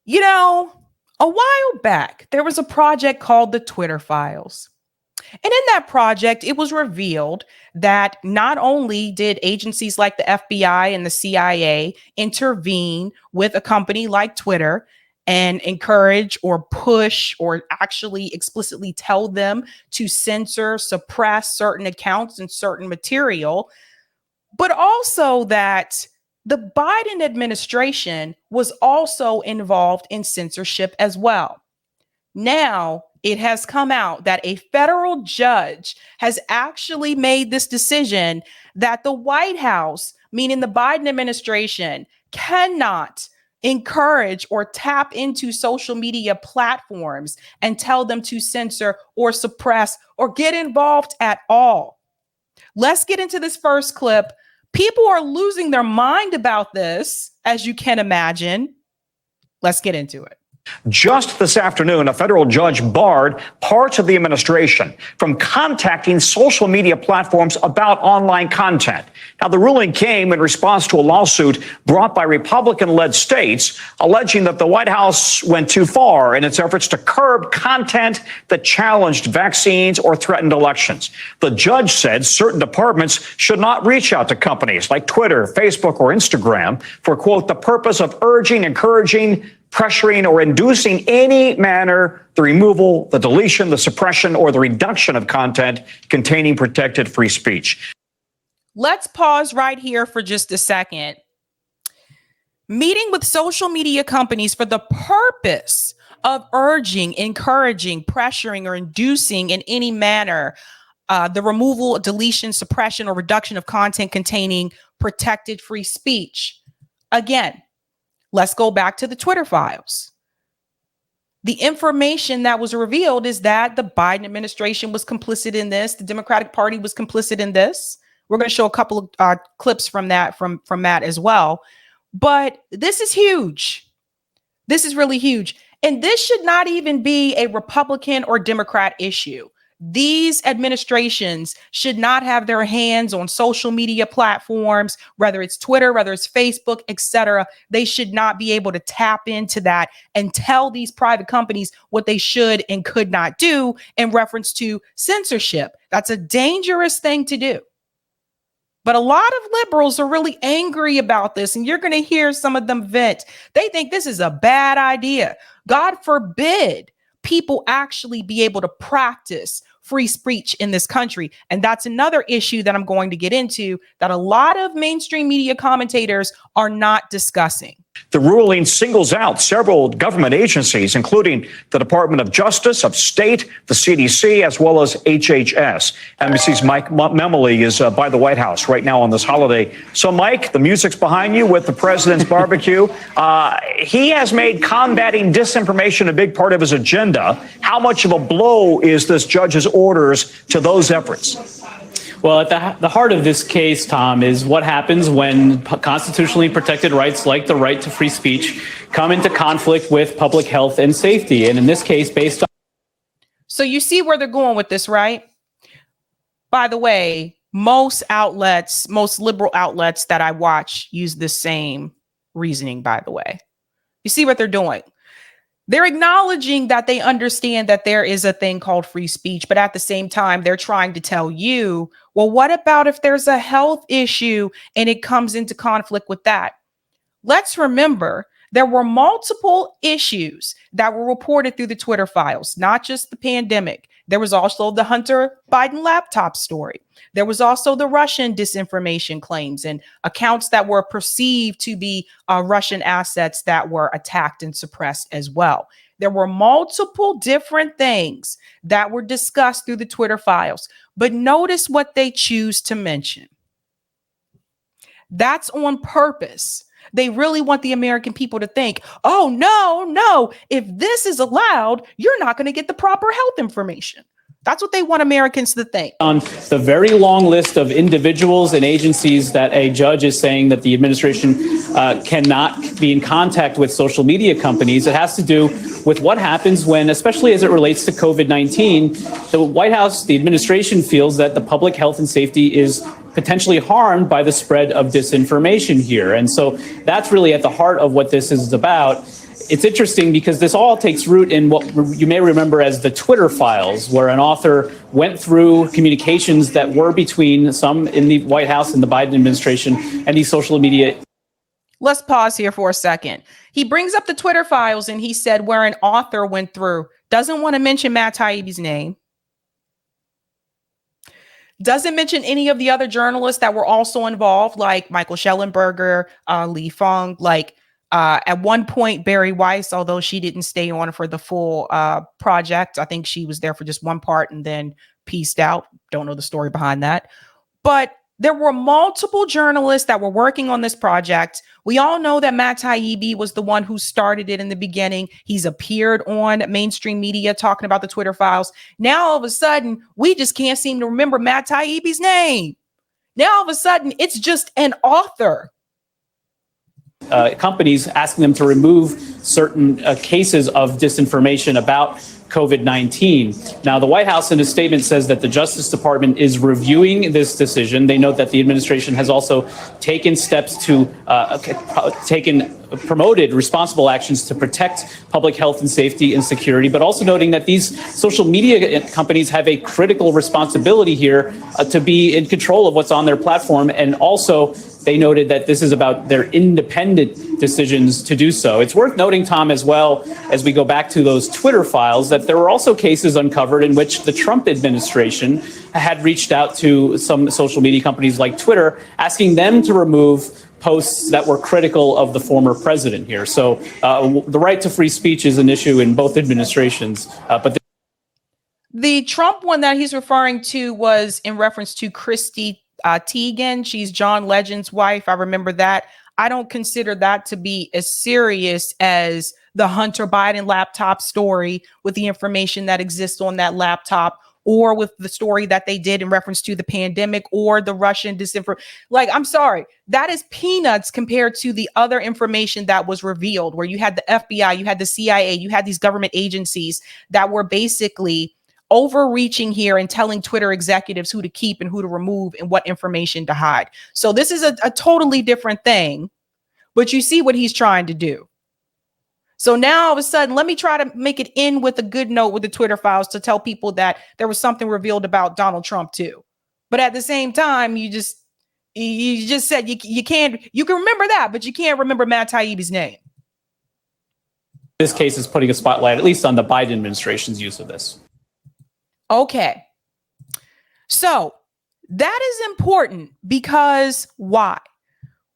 You know, a while back, there was a project called the Twitter Files. And in that project, it was revealed that not only did agencies like the FBI and the CIA intervene with a company like Twitter and encourage or push or actually explicitly tell them to censor, suppress certain accounts and certain material, but also that the Biden administration was also involved in censorship as well. Now, it has come out that a federal judge has actually made this decision that the White House, meaning the Biden administration, cannot encourage or tap into social media platforms and tell them to censor or suppress or get involved at all. Let's get into this first clip. People are losing their mind about this, as you can imagine. Let's get into it. Just this afternoon, a federal judge barred parts of the administration from contacting social media platforms about online content. Now, the ruling came in response to a lawsuit brought by Republican-led states alleging that the White House went too far in its efforts to curb content that challenged vaccines or threatened elections. The judge said certain departments should not reach out to companies like Twitter, Facebook, or Instagram for, quote, the purpose of urging, encouraging, pressuring, or inducing any manner the removal, the deletion, the suppression, or the reduction of content containing protected free speech. Let's pause right here for just a second. Meeting with social media companies for the purpose of urging, encouraging, pressuring, or inducing in any manner the removal, deletion, suppression, or reduction of content containing protected free speech. Again, let's go back to the Twitter files. The information that was revealed is that the Biden administration was complicit in this. The Democratic Party was complicit in this. We're going to show a couple of clips from that, from Matt as well. But this is huge. This is really huge. And this should not even be a Republican or Democrat issue. These administrations should not have their hands on social media platforms, whether it's Twitter, whether it's Facebook, etc. They should not be able to tap into that and tell these private companies what they should and could not do in reference to censorship. That's a dangerous thing to do. But a lot of liberals are really angry about this, and you're going to hear some of them vent. They think this is a bad idea. God forbid people actually be able to practice free speech in this country. And that's another issue that I'm going to get into that a lot of mainstream media commentators are not discussing. The ruling singles out several government agencies, including the Department of Justice, of State, the CDC, as well as HHS. NBC's Mike Memoli is by the White House right now on this holiday. So, Mike, the music's behind you with the president's barbecue. He has made combating disinformation a big part of his agenda. How much of a blow is this judge's orders to those efforts? Well, at the heart of this case, Tom, is what happens when constitutionally protected rights like the right to free speech come into conflict with public health and safety. And in this case, based on... So you see where they're going with this, right? By the way, most outlets, most liberal outlets that I watch use the same reasoning, by the way. You see what they're doing? They're acknowledging that they understand that there is a thing called free speech, but at the same time, they're trying to tell you, well, what about if there's a health issue and it comes into conflict with that? Let's remember there were multiple issues that were reported through the Twitter files, not just the pandemic. There was also the Hunter Biden laptop story. There was also the Russian disinformation claims and accounts that were perceived to be Russian assets that were attacked and suppressed as well. There were multiple different things that were discussed through the Twitter files, but notice what they choose to mention. That's on purpose. They really want the American people to think, oh, no, if this is allowed, you're not going to get the proper health information. That's what they want Americans to think. On the very long list of individuals and agencies that a judge is saying that the administration cannot be in contact with social media companies, it has to do with what happens when, especially as it relates to COVID-19, the White House, the administration feels that the public health and safety is potentially harmed by the spread of disinformation here. And so that's really at the heart of what this is about. it's interesting because this all takes root in what you may remember as the Twitter files, where an author went through communications that were between some in the White House and the Biden administration and these social media. Let's pause here for a second. He brings up the Twitter files and he said where an author went through, doesn't want to mention Matt Taibbi's name. Doesn't mention any of the other journalists that were also involved, like Michael Schellenberger, Lee Fung, at one point, Barry Weiss, although she didn't stay on for the full project. I think she was there for just one part and then pieced out. Don't know the story behind that. But there were multiple journalists that were working on this project. We all know that Matt Taibbi was the one who started it in the beginning. He's appeared on mainstream media talking about the Twitter files. Now, all of a sudden, we just can't seem to remember Matt Taibbi's name. Now, all of a sudden, it's just an author. Companies asking them to remove certain cases of disinformation about COVID-19. Now, the White House in a statement says that the Justice Department is reviewing this decision. They note that the administration has also taken steps to promoted responsible actions to protect public health and safety and security, but also noting that these social media companies have a critical responsibility here to be in control of what's on their platform. And also, they noted that this is about their independent decisions to do so. It's worth noting, Tom, as well, as we go back to those Twitter files, that there were also cases uncovered in which the Trump administration had reached out to some social media companies like Twitter, asking them to remove posts that were critical of the former president here. So the right to free speech is an issue in both administrations. But the Trump one that he's referring to was in reference to Christy Teigen. She's John Legend's wife. I remember that. I don't consider that to be as serious as the Hunter Biden laptop story with the information that exists on that laptop, or with the story that they did in reference to the pandemic or the Russian disinformation. Like, I'm sorry, that is peanuts compared to the other information that was revealed, where you had the FBI, you had the CIA, you had these government agencies that were basically overreaching here and telling Twitter executives who to keep and who to remove and what information to hide. So this is a totally different thing, but you see what he's trying to do. So now all of a sudden, let me try to make it in with a good note with the Twitter files to tell people that there was something revealed about Donald Trump too. But at the same time, you just said you can remember that, but you can't remember Matt Taibbi's name. this case is putting a spotlight, at least on the Biden administration's use of this. Okay. So that is important because why?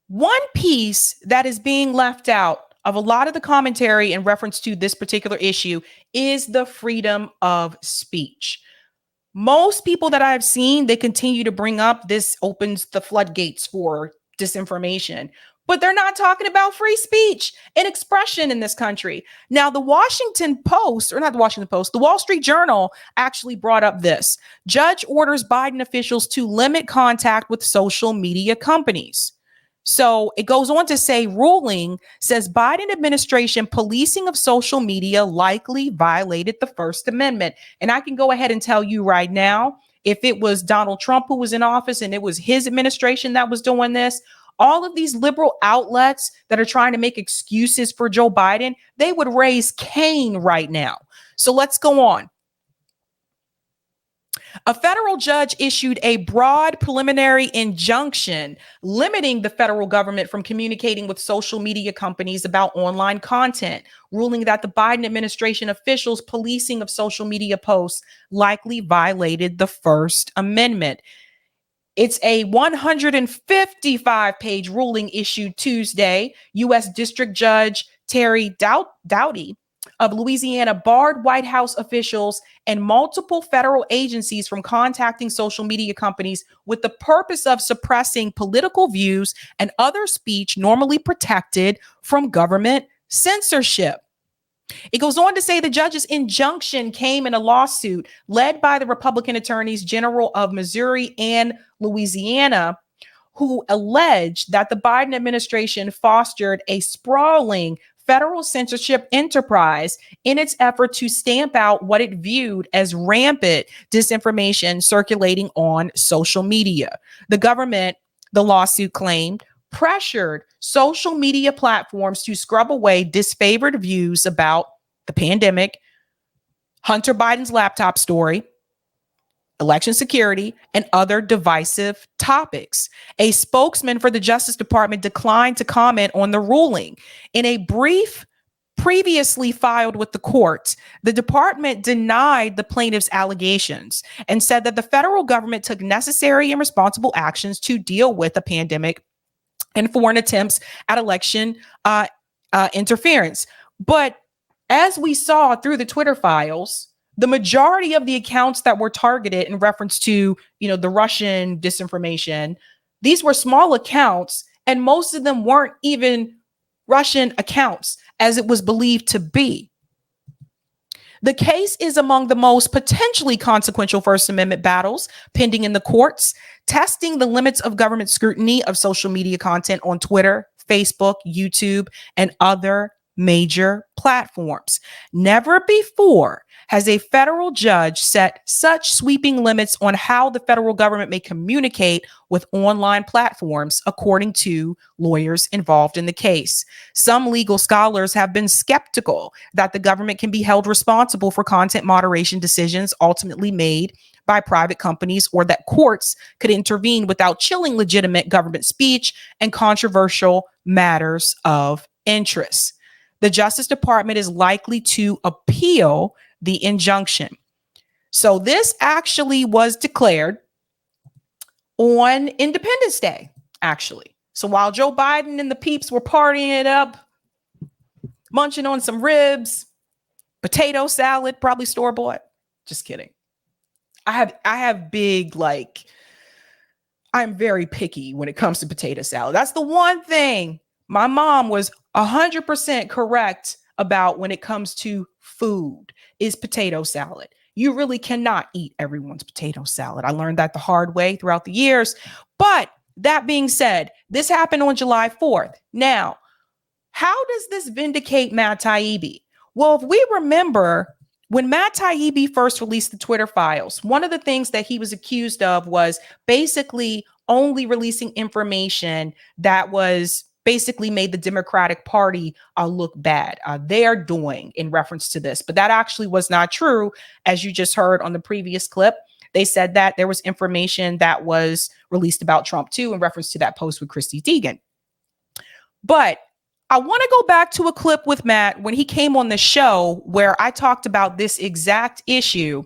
One piece that is being left out of a lot of the commentary in reference to this particular issue is the freedom of speech. Most people that I've seen, they continue to bring up this opens the floodgates for disinformation, but they're not talking about free speech and expression in this country. Now, the Washington Post, or not the Washington Post, the Wall Street Journal actually brought up this. Judge orders Biden officials to limit contact with social media companies. So it goes on to say, ruling says Biden administration policing of social media likely violated the First Amendment. And I can go ahead and tell you right now, if it was Donald Trump who was in office and it was his administration that was doing this, all of these liberal outlets that are trying to make excuses for Joe Biden, they would raise Cain right now. So let's go on. A federal judge issued a broad preliminary injunction limiting the federal government from communicating with social media companies about online content, ruling that the Biden administration officials' policing of social media posts likely violated the First Amendment. It's a 155-page ruling issued Tuesday. U.S. District Judge Terry Doughty of Louisiana barred White House officials and multiple federal agencies from contacting social media companies with the purpose of suppressing political views and other speech normally protected from government censorship. It goes on to say the judge's injunction came in a lawsuit led by the Republican attorneys general of Missouri and Louisiana, who alleged that the Biden administration fostered a sprawling federal censorship enterprise in its effort to stamp out what it viewed as rampant disinformation circulating on social media. The government, the lawsuit claimed, pressured social media platforms to scrub away disfavored views about the pandemic, Hunter Biden's laptop story, election security, and other divisive topics. A spokesman for the Justice Department declined to comment on the ruling. In a brief previously filed with the court, the department denied the plaintiff's allegations and said that the federal government took necessary and responsible actions to deal with the pandemic and foreign attempts at election interference. But as we saw through the Twitter files, the majority of the accounts that were targeted in reference to, the Russian disinformation, these were small accounts, and most of them weren't even Russian accounts, as it was believed to be. The case is among the most potentially consequential First Amendment battles pending in the courts, testing the limits of government scrutiny of social media content on Twitter, Facebook, YouTube, and other major platforms. Never before has a federal judge set such sweeping limits on how the federal government may communicate with online platforms, according to lawyers involved in the case. Some legal scholars have been skeptical that the government can be held responsible for content moderation decisions ultimately made by private companies, or that courts could intervene without chilling legitimate government speech and controversial matters of interest. The Justice Department is likely to appeal the injunction. So this actually was declared on Independence Day, actually. So while Joe Biden and the peeps were partying it up, munching on some ribs, potato salad, probably store-bought. Just kidding. I have big, I'm very picky when it comes to potato salad. That's the one thing my mom was 100% correct about when it comes to food, is potato salad. You really cannot eat everyone's potato salad. I learned that the hard way throughout the years. But that being said, this happened on July 4th. Now, how does this vindicate Matt Taibbi? Well, if we remember, when Matt Taibbi first released the Twitter files, one of the things that he was accused of was basically only releasing information that was basically made the Democratic Party look bad. They are doing in reference to this, but that actually was not true. As you just heard on the previous clip, they said that there was information that was released about Trump too, in reference to that post with Christy Teigen. But I want to go back to a clip with Matt when he came on the show where I talked about this exact issue.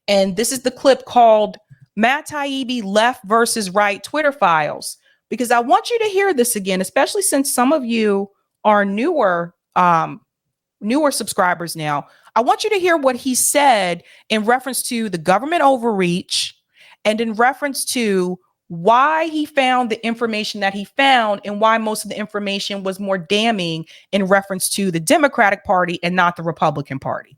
And this is the clip called Matt Taibbi Left versus Right Twitter Files, because I want you to hear this again, especially since some of you are newer subscribers now. I want you to hear what he said in reference to the government overreach and in reference to why he found the information that he found and why most of the information was more damning in reference to the Democratic Party and not the Republican Party.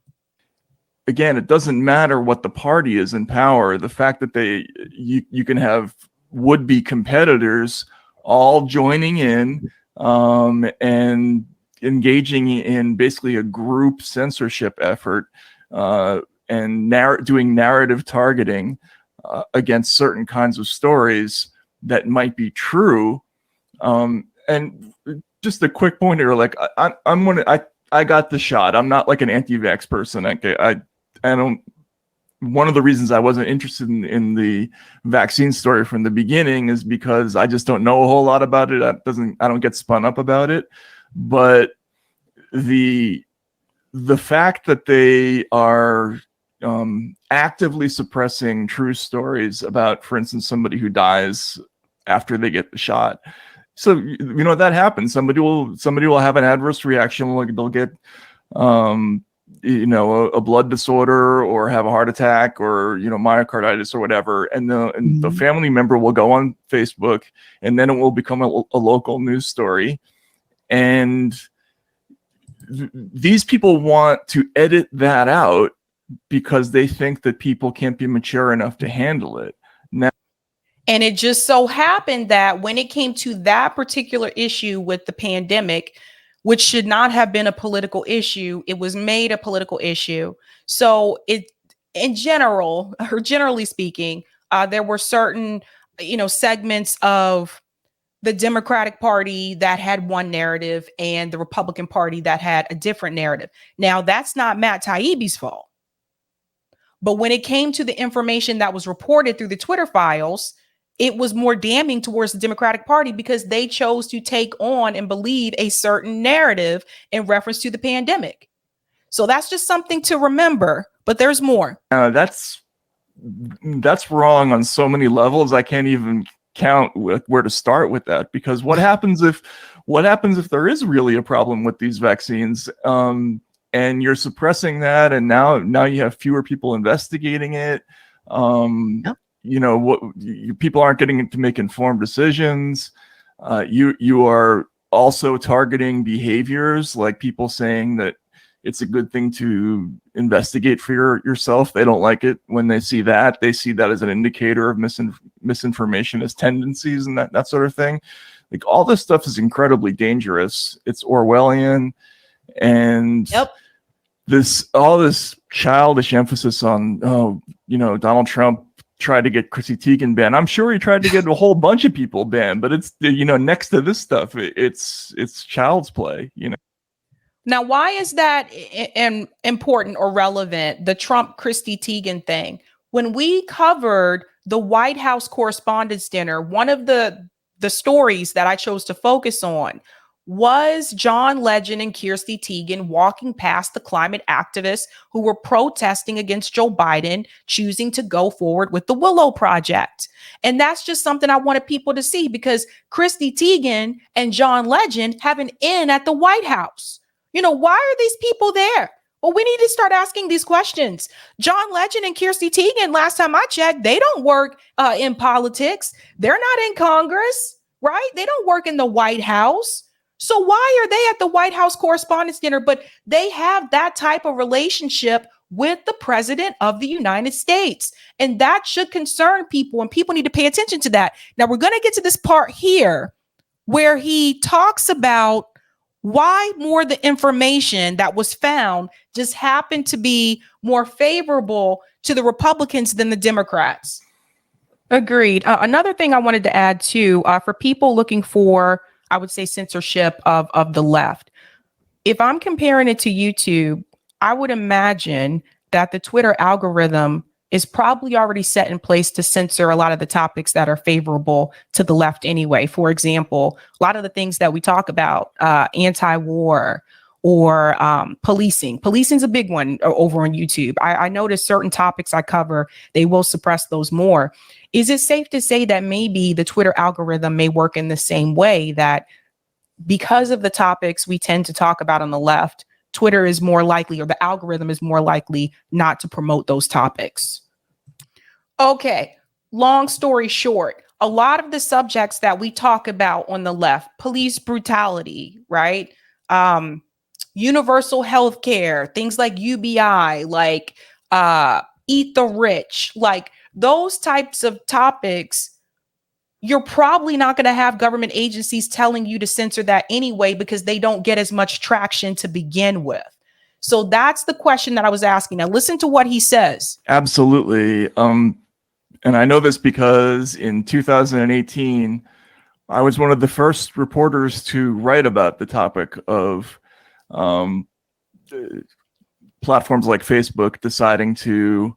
Again, it doesn't matter what the party is in power. The fact that you can have would-be competitors all joining in and engaging in basically a group censorship effort and doing narrative targeting against certain kinds of stories that might be true. And just a quick pointer, I got the shot. I'm not like an anti-vax person. I don't. One of the reasons I wasn't interested in the vaccine story from the beginning is because I just don't know a whole lot about it. I don't get spun up about it. But the fact that they are actively suppressing true stories about, for instance, somebody who dies after they get the shot. So that happens. Somebody will have an adverse reaction. They'll get a blood disorder or have a heart attack or myocarditis or whatever, and the family member will go on Facebook, and then it will become a local news story, and these people want to edit that out because they think that people can't be mature enough to handle it. Now, and it just so happened that when it came to that particular issue with the pandemic, which should not have been a political issue, it was made a political issue. So generally speaking, there were certain, segments of the Democratic Party that had one narrative and the Republican Party that had a different narrative. Now, that's not Matt Taibbi's fault. But when it came to the information that was reported through the Twitter files, it was more damning towards the Democratic Party because they chose to take on and believe a certain narrative in reference to the pandemic. So that's just something to remember, but there's more. That's wrong on so many levels. I can't even count where to start with that, because what happens if there is really a problem with these vaccines, and you're suppressing that, and now you have fewer people investigating it. Yep. People aren't getting to make informed decisions. You are also targeting behaviors like people saying that it's a good thing to investigate for yourself. They don't like it when they see that. They see that as an indicator of misinformation as tendencies and that sort of thing. Like, all this stuff is incredibly dangerous. It's Orwellian, and yep. all this childish emphasis on, Donald Trump tried to get Chrissy Teigen banned. I'm sure he tried to get a whole bunch of people banned, but it's, next to this stuff, it's child's play, Now, why is that important or relevant, the Trump Chrissy Teigen thing? When we covered the White House Correspondents' Dinner, one of the stories that I chose to focus on was John Legend and Kirsty Teigen walking past the climate activists who were protesting against Joe Biden choosing to go forward with the Willow Project. And that's just something I wanted people to see, because Kirsty Teigen and John Legend have an in at the White House. Why are these people there? Well, we need to start asking these questions. John Legend and Kirsty Teigen, last time I checked, they don't work in politics. They're not in Congress, right? They don't work in the White House. So why are they at the White House Correspondents' Dinner? But they have that type of relationship with the President of the United States. And that should concern people, and people need to pay attention to that. Now, we're going to get to this part here where he talks about why more the information that was found just happened to be more favorable to the Republicans than the Democrats. Agreed. Another thing I wanted to add too, for people looking for, I would say, censorship of the left. If I'm comparing it to YouTube, I would imagine that the Twitter algorithm is probably already set in place to censor a lot of the topics that are favorable to the left anyway. For example, a lot of the things that we talk about, anti-war or policing. Policing's a big one over on YouTube. I notice certain topics I cover, they will suppress those more. Is it safe to say that maybe the Twitter algorithm may work in the same way, that because of the topics we tend to talk about on the left, Twitter is more likely, or the algorithm is more likely, not to promote those topics? Okay, long story short, a lot of the subjects that we talk about on the left, police brutality, right? Universal health care, things like UBI, like eat the rich, like those types of topics, you're probably not going to have government agencies telling you to censor that anyway, because they don't get as much traction to begin with. So that's the question that I was asking. Now listen to what he says. Absolutely. And I know this because in 2018, I was one of the first reporters to write about the topic of platforms like Facebook deciding to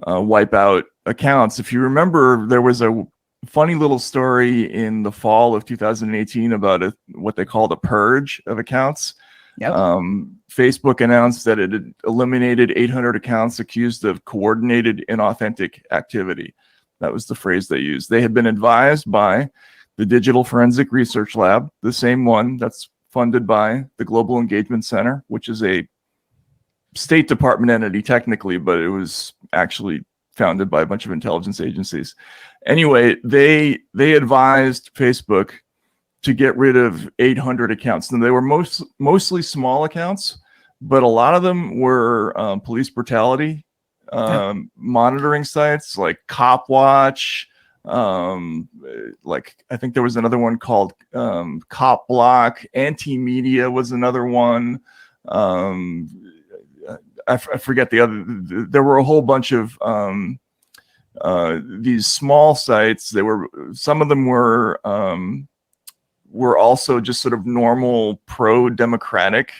wipe out accounts. If you remember, there was a funny little story in the fall of 2018 about what they called a purge of accounts. Yep. Facebook announced that it had eliminated 800 accounts accused of coordinated inauthentic activity. That was the phrase they used. They had been advised by the Digital Forensic Research Lab, the same one that's funded by the Global Engagement Center, which is a State Department entity technically, but it was actually founded by a bunch of intelligence agencies. Anyway, they advised Facebook to get rid of 800 accounts. And they were mostly small accounts, but a lot of them were police brutality monitoring sites like Cop Watch. Like I think there was another one called Cop Block. Anti-Media was another one. I forget the other. There were a whole bunch of these small sites. Some of them were were also just sort of normal pro-democratic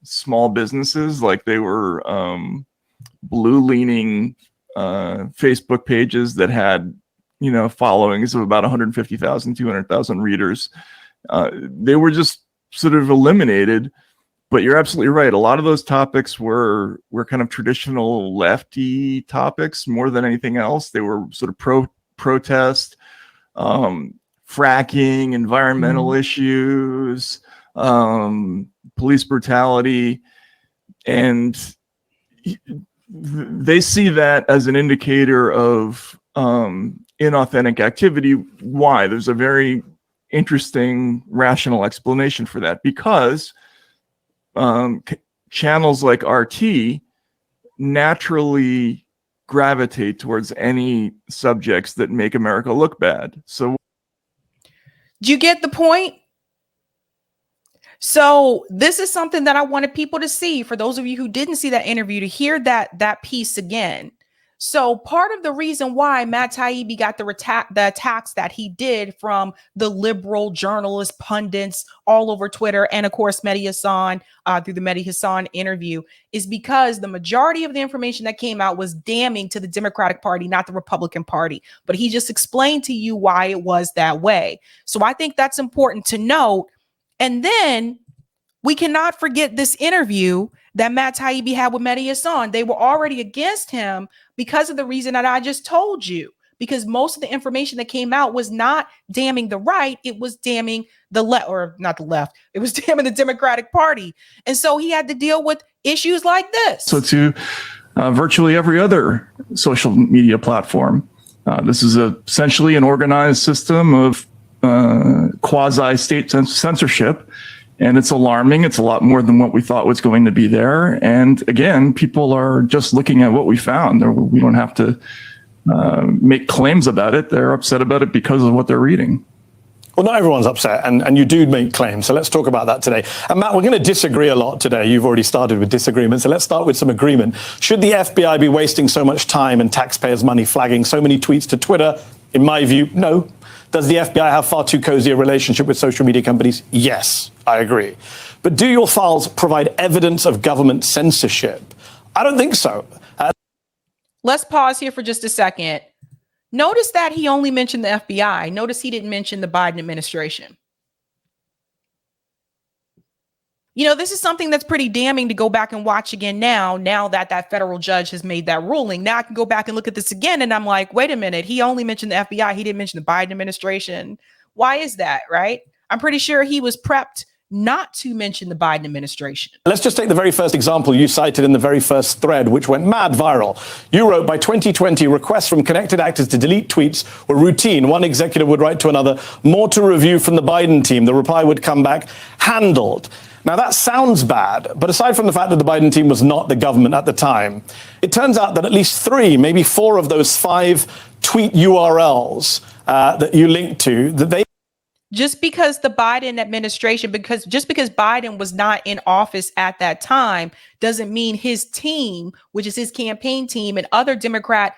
small businesses. Like they were blue-leaning Facebook pages that had, followings of about 150,000, 200,000 readers. They were just sort of eliminated. But you're absolutely right. A lot of those topics were kind of traditional lefty topics more than anything else. They were sort of protest, fracking, environmental issues, police brutality, and they see that as an indicator of inauthentic activity. Why? There's a very interesting rational explanation for that, because channels like RT naturally gravitate towards any subjects that make America look bad. So, do you get the point? So this is something that I wanted people to see. For those of you who didn't see that interview, to hear that piece again. So part of the reason why Matt Taibbi got the attacks that he did from the liberal journalists, pundits all over Twitter, and of course, Mehdi Hasan through the Mehdi Hasan interview, is because the majority of the information that came out was damning to the Democratic Party, not the Republican Party. But he just explained to you why it was that way. So I think that's important to note. And then we cannot forget this interview that Matt Taibbi had with Mehdi Hasan. They were already against him because of the reason that I just told you, because most of the information that came out was not damning the right. It was damning the left, or not the left. It was damning the Democratic Party. And so he had to deal with issues like this. So to virtually every other social media platform, this is essentially an organized system of quasi-state censorship. And it's alarming. It's a lot more than what we thought was going to be there. And again, people are just looking at what we found. We don't have to make claims about it. They're upset about it because of what they're reading. Well, not everyone's upset, and you do make claims. So let's talk about that today. And Matt, we're going to disagree a lot today. You've already started with disagreement. So let's start with some agreement. Should the FBI be wasting so much time and taxpayers' money flagging so many tweets to Twitter? In my view, no. Does the FBI have far too cozy a relationship with social media companies? Yes, I agree. But do your files provide evidence of government censorship? I don't think so. Let's pause here for just a second. Notice that he only mentioned the FBI. Notice he didn't mention the Biden administration. This is something that's pretty damning to go back and watch again now that that federal judge has made that ruling. Now I can go back and look at this again, and I'm like, wait a minute, he only mentioned the FBI. He didn't mention the Biden administration. Why is that, right? I'm pretty sure he was prepped not to mention the Biden administration. Let's just take the very first example you cited in the very first thread, which went mad viral. You wrote, by 2020, requests from connected actors to delete tweets were routine. One executive would write to another, more to review from the Biden team. The reply would come back, handled. Now, that sounds bad, but aside from the fact that the Biden team was not the government at the time, it turns out that at least 3, maybe 4 of those 5 tweet URLs that you linked to, that they... Just because the Biden administration, just because Biden was not in office at that time, doesn't mean his team, which is his campaign team, and other Democrat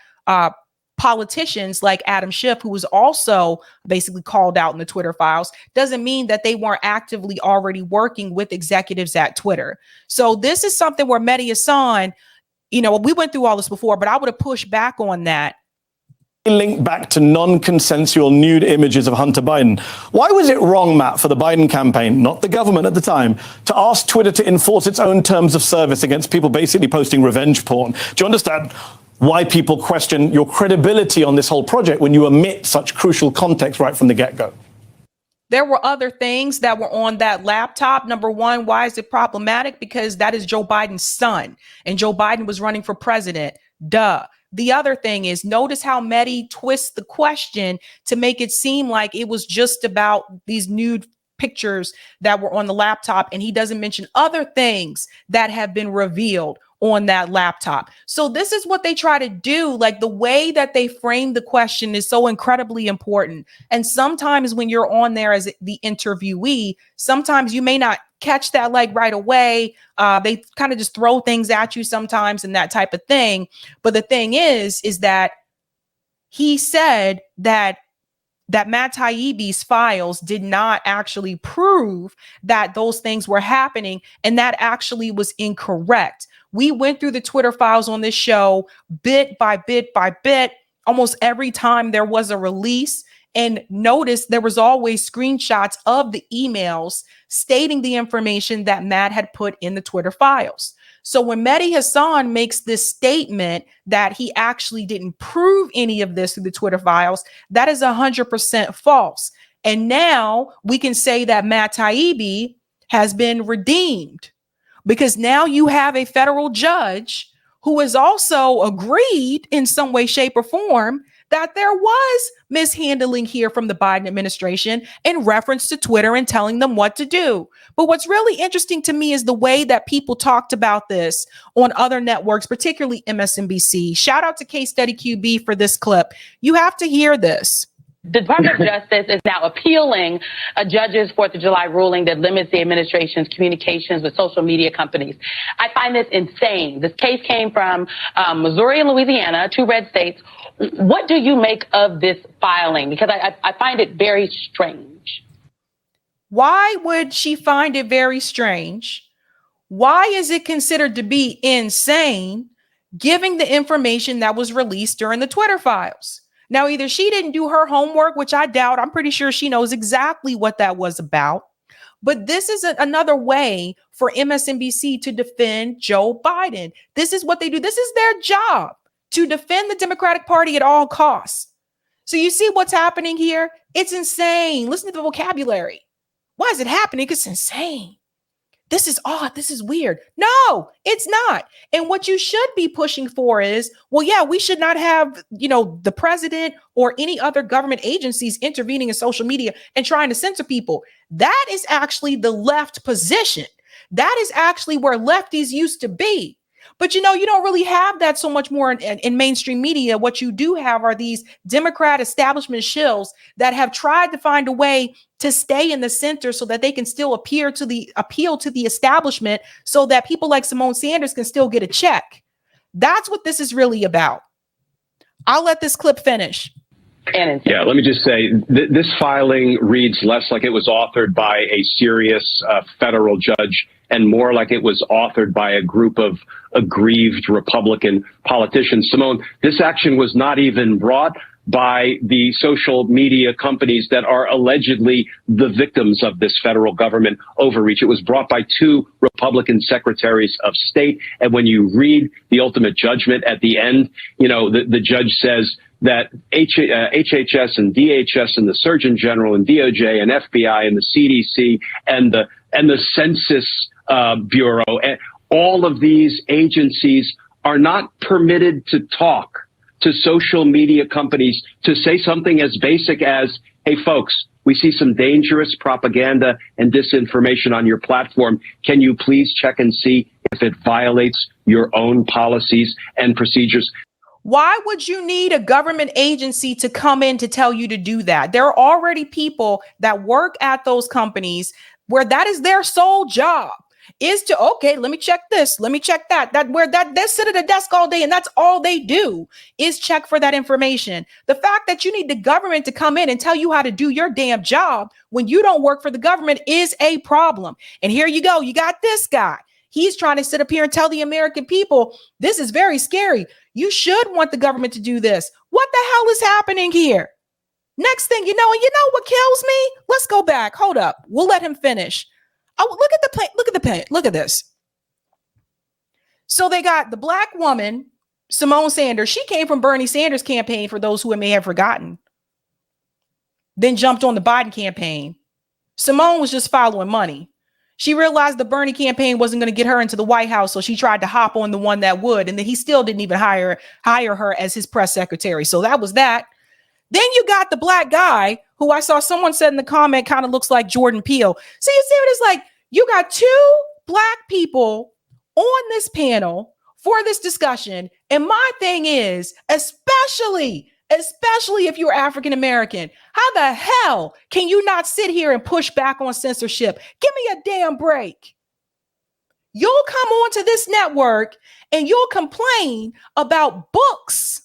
politicians like Adam Schiff, who was also basically called out in the Twitter files, doesn't mean that they weren't actively already working with executives at Twitter. So this is something where Mehdi Hasan, we went through all this before, but I would have pushed back on that. Link back to non-consensual nude images of Hunter Biden. Why was it wrong, Matt, for the Biden campaign, not the government at the time, to ask Twitter to enforce its own terms of service against people basically posting revenge porn? Do you understand why people question your credibility on this whole project when you omit such crucial context right from the get-go? There were other things that were on that laptop. Number one, why is it problematic? Because that is Joe Biden's son, and Joe Biden was running for president. Duh. The other thing is, notice how Mehdi twists the question to make it seem like it was just about these nude pictures that were on the laptop, and he doesn't mention other things that have been revealed on that laptop. So this is what they try to do. Like, the way that they frame the question is so incredibly important. And sometimes when you're on there as the interviewee, sometimes you may not catch that like right away. They kind of just throw things at you sometimes and that type of thing. But the thing is that he said that that Matt Taibbi's files did not actually prove that those things were happening, and that actually was incorrect. We went through the Twitter files on this show bit by bit by bit, almost every time there was a release. And notice there was always screenshots of the emails stating the information that Matt had put in the Twitter files. So when Mehdi Hasan makes this statement that he actually didn't prove any of this through the Twitter files, that is 100% false. And now we can say that Matt Taibbi has been redeemed, because now you have a federal judge who has also agreed in some way, shape, or form that there was mishandling here from the Biden administration in reference to Twitter and telling them what to do. But what's really interesting to me is the way that people talked about this on other networks, particularly MSNBC. Shout out to Case Study QB for this clip. You have to hear this. The Department of Justice is now appealing a judge's 4th of July ruling that limits the administration's communications with social media companies. I find this insane. This case came from Missouri and Louisiana, 2 red states. What do you make of this filing? Because I find it very strange. Why would she find it very strange? Why is it considered to be insane, given the information that was released during the Twitter files? Now, either she didn't do her homework, which I doubt. I'm pretty sure she knows exactly what that was about. But this is another way for MSNBC to defend Joe Biden. This is what they do. This is their job, to defend the Democratic Party at all costs. So you see what's happening here? It's insane. Listen to the vocabulary. Why is it happening? It's insane. This is odd. This is weird. No, it's not. And what you should be pushing for is, well, yeah, we should not have, the president or any other government agencies intervening in social media and trying to censor people. That is actually the left position. That is actually where lefties used to be. But, you don't really have that so much more in mainstream media. What you do have are these Democrat establishment shills that have tried to find a way to stay in the center so that they can still appeal to the establishment, so that people like Simone Sanders can still get a check. That's what this is really about. I'll let this clip finish. Yeah, let me just say, this filing reads less like it was authored by a serious federal judge and more like it was authored by a group of aggrieved Republican politicians. Simone, this action was not even brought by the social media companies that are allegedly the victims of this federal government overreach. It was brought by 2 Republican secretaries of state. And when you read the ultimate judgment at the end, the judge says that HHS and DHS and the Surgeon General and DOJ and FBI and the CDC and the Census Bureau, and all of these agencies are not permitted to talk to social media companies to say something as basic as, hey, folks, we see some dangerous propaganda and disinformation on your platform. Can you please check and see if it violates your own policies and procedures? Why would you need a government agency to come in to tell you to do that? There are already people that work at those companies where that is their sole job, is to, okay, let me check this, let me check that, they sit at a desk all day and that's all they do is check for that information. The fact that you need the government to come in and tell you how to do your damn job when you don't work for the government is a problem. And here you go. You got this guy. He's trying to sit up here and tell the American people, this is very scary. You should want the government to do this. What the hell is happening here? Next thing you know, and you know what kills me? Let's go back. Hold up. We'll let him finish. Oh, look at the plane. Look at the pen. Look at this. So they got the black woman, Simone Sanders. She came from Bernie Sanders' campaign, for those who may have forgotten. Then jumped on the Biden campaign. Simone was just following money. She realized the Bernie campaign wasn't going to get her into the White House, so she tried to hop on the one that would, and then he still didn't even hire her as his press secretary. So that was that. Then you got the black guy who I saw someone said in the comment kind of looks like Jordan Peele. So you see what it's like? You got 2 black people on this panel for this discussion. And my thing is, especially if you're African American, how the hell can you not sit here and push back on censorship? Give me a damn break. You'll come onto this network and you'll complain about books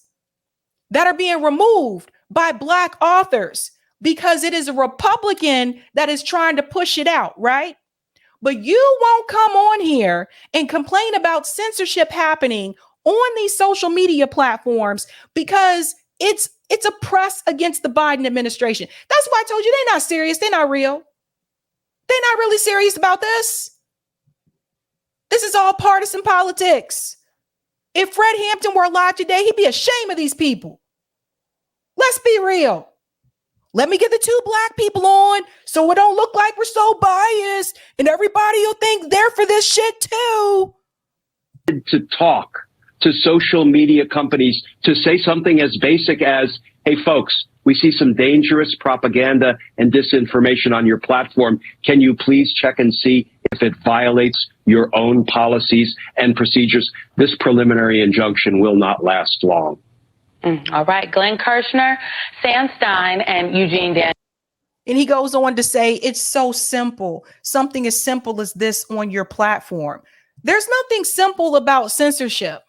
that are being removed by black authors. because it is a Republican that is trying to push it out, right? But you won't come on here and complain about censorship happening on these social media platforms because it's a press against the Biden administration. That's why I told you they're not serious. They're not real. They're not really serious about this. This is all partisan politics. If Fred Hampton were alive today, he'd be ashamed of these people. Let's be real. Let me get the two black people on so it don't look like we're so biased and everybody will think they're for this shit too. To talk to social media companies to say something as basic as, hey, folks, we see some dangerous propaganda and disinformation on your platform. Can you please check and see if it violates your own policies and procedures? This preliminary injunction will not last long. All right. Glenn Kirshner, Sam Stein, and Eugene Dan. And he goes on to say, it's so simple. Something as simple as this on your platform. There's nothing simple about censorship.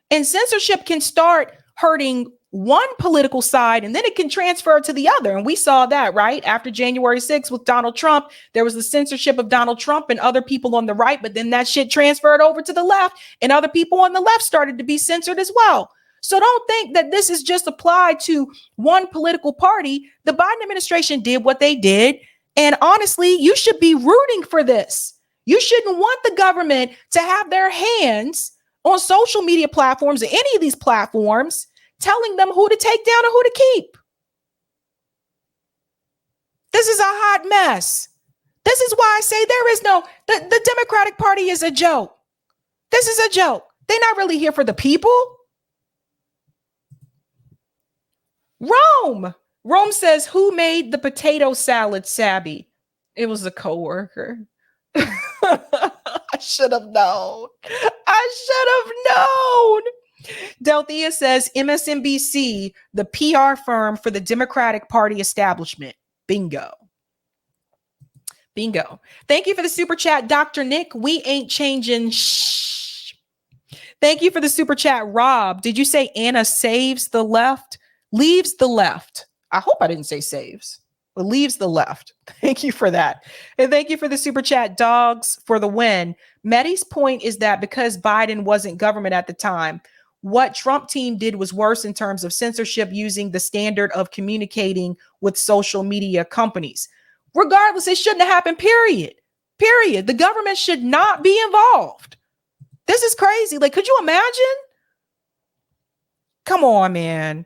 And censorship can start hurting one political side and then it can transfer to the other. And we saw that, right? After January 6th with Donald Trump, there was the censorship of Donald Trump and other people on the right. But then that shit transferred over to the left and other people on the left started to be censored as well. So don't think that this is just applied to one political party. The Biden administration did what they did. And honestly, you should be rooting for this. You shouldn't want the government to have their hands on social media platforms or any of these platforms telling them who to take down and who to keep. This is a hot mess. This is why I say there is the Democratic Party is a joke. This is a joke. They're not really here for the people. Rome says, who made the potato salad, Sabby? It was a coworker. I should have known. Delthea says, MSNBC, the PR firm for the Democratic Party establishment. Bingo. Thank you for the super chat, Dr. Nick. We ain't changing. Shh. Thank you for the super chat, Rob. Did you say Anna saves the left? Leaves the left. I hope I didn't say saves, but leaves the left. Thank you for that. And thank you for the super chat, Dogs for the win. Mehdi's point is that because Biden wasn't government at the time, what Trump team did was worse in terms of censorship using the standard of communicating with social media companies. Regardless, it shouldn't have happened, period. The government should not be involved. This is crazy. Like, could you imagine? Come on, man.